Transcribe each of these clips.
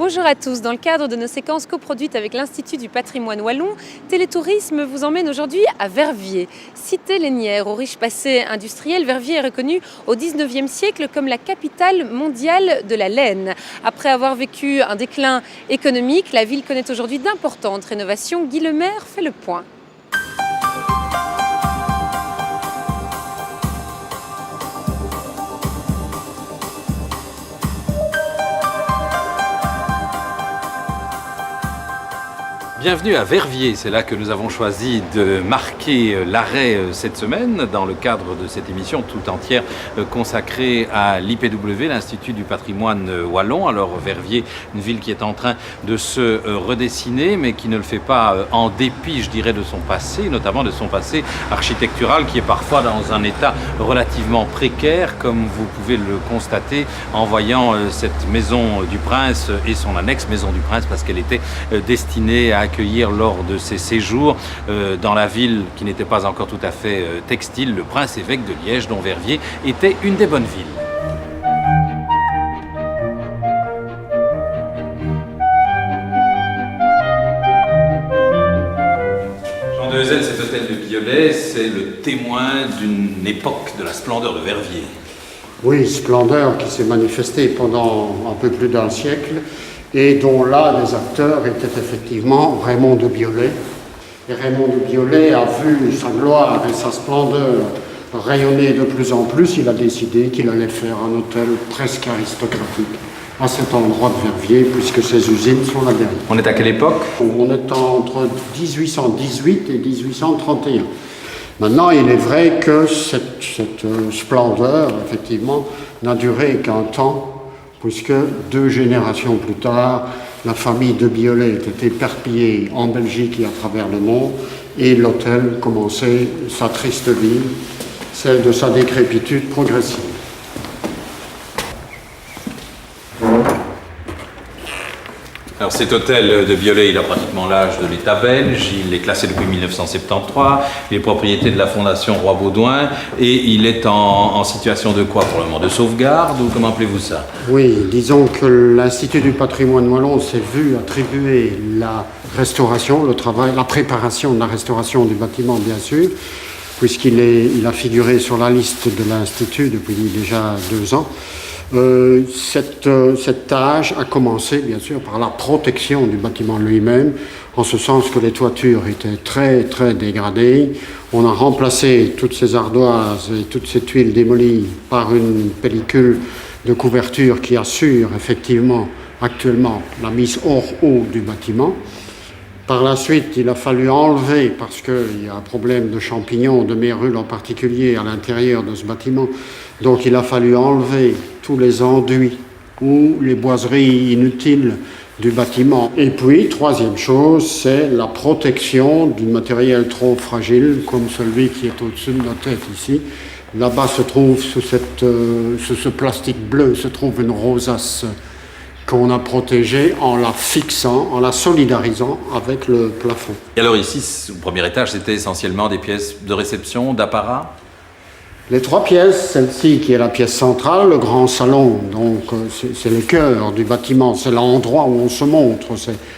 Bonjour à tous, dans le cadre de nos séquences coproduites avec l'Institut du patrimoine wallon, Télétourisme vous emmène aujourd'hui à Verviers. Cité lénière au riche passé industriel, Verviers est reconnu au XIXe siècle comme la capitale mondiale de la laine. Après avoir vécu un déclin économique, la ville connaît aujourd'hui d'importantes rénovations. Guy Lemaire fait le point. Bienvenue à Verviers, c'est là que nous avons choisi de marquer l'arrêt cette semaine dans le cadre de cette émission tout entière consacrée à l'IPW, l'Institut du patrimoine wallon. Alors Verviers, une ville qui est en train de se redessiner mais qui ne le fait pas en dépit, je dirais, de son passé, notamment de son passé architectural qui est parfois dans un état relativement précaire, comme vous pouvez le constater en voyant cette maison du prince et son annexe maison du prince, parce qu'elle était destinée à accueillir lors de ses séjours dans la ville qui n'était pas encore tout à fait textile, le prince-évêque de Liège, dont Verviers était une des bonnes villes. Jean de Heuzel, cet hôtel de Biolay, c'est le témoin d'une époque de la splendeur de Verviers. Oui, splendeur qui s'est manifestée pendant un peu plus d'un siècle, et dont là, les acteurs étaient effectivement Raymond de Biolay. Et Raymond de Biolay a vu sa gloire et sa splendeur rayonner de plus en plus. Il a décidé qu'il allait faire un hôtel presque aristocratique à cet endroit de Verviers, puisque ses usines sont là derrière. On est à quelle époque? On est entre 1818 et 1831. Maintenant, il est vrai que cette splendeur, effectivement, n'a duré qu'un temps, puisque 2 générations plus tard, la famille de Biolay était éparpillée en Belgique et à travers le monde, et l'hôtel commençait sa triste vie, celle de sa décrépitude progressive. Alors cet hôtel de Biolay, il a pratiquement l'âge de l'État belge, il est classé depuis 1973, il est propriété de la Fondation Roi-Baudouin et il est en situation de quoi pour le moment? De sauvegarde ou comment appelez-vous ça? Oui, disons que l'Institut du patrimoine wallon s'est vu attribuer la restauration, le travail, la préparation de la restauration du bâtiment bien sûr, puisqu'il a figuré sur la liste de l'Institut depuis déjà 2 ans. Cette tâche a commencé bien sûr par la protection du bâtiment lui-même, en ce sens que les toitures étaient très dégradées. On a remplacé toutes ces ardoises et toute cette tuile démolie par une pellicule de couverture qui assure effectivement actuellement la mise hors eau du bâtiment. Par la suite, il a fallu enlever, parce qu'il y a un problème de champignons, de mérules en particulier à l'intérieur de ce bâtiment, donc il a fallu enlever tous les enduits ou les boiseries inutiles du bâtiment. Et puis, troisième chose, c'est la protection du matériel trop fragile, comme celui qui est au-dessus de notre tête ici. Là-bas se trouve, sous ce plastique bleu, se trouve une rosace qu'on a protégée en la fixant, en la solidarisant avec le plafond. Et alors ici, au premier étage, c'était essentiellement des pièces de réception, d'apparat? Les 3 pièces, celle-ci qui est la pièce centrale, le grand salon, donc c'est le cœur du bâtiment, c'est l'endroit où on se montre,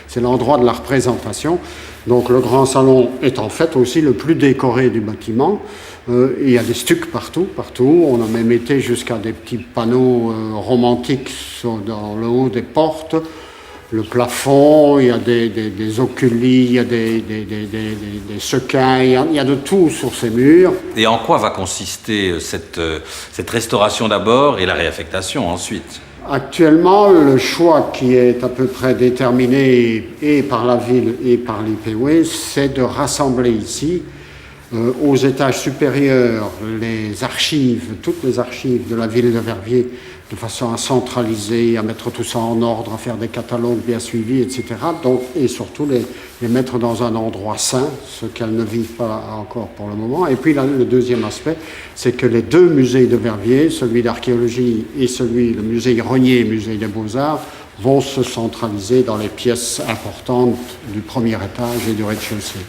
c'est l'endroit de la représentation. Donc le grand salon est en fait aussi le plus décoré du bâtiment. Il y a des stucs partout. On a même été jusqu'à des petits panneaux romantiques dans le haut des portes. Le plafond, il y a des oculis, il y a des sequins, il y a de tout sur ces murs. Et en quoi va consister cette restauration d'abord et la réaffectation ensuite? Actuellement, le choix qui est à peu près déterminé et par la ville et par l'IPW, c'est de rassembler ici, aux étages supérieurs, les archives, toutes les archives de la ville de Verviers, de façon à centraliser, à mettre tout ça en ordre, à faire des catalogues bien suivis, etc. Donc, et surtout les mettre dans un endroit sain, ce qu'elles ne vivent pas encore pour le moment. Et puis là, le deuxième aspect, c'est que les 2 musées de Verviers, celui d'archéologie et le musée Rognier, musée des Beaux-Arts, vont se centraliser dans les pièces importantes du premier étage et du rez-de-chaussée.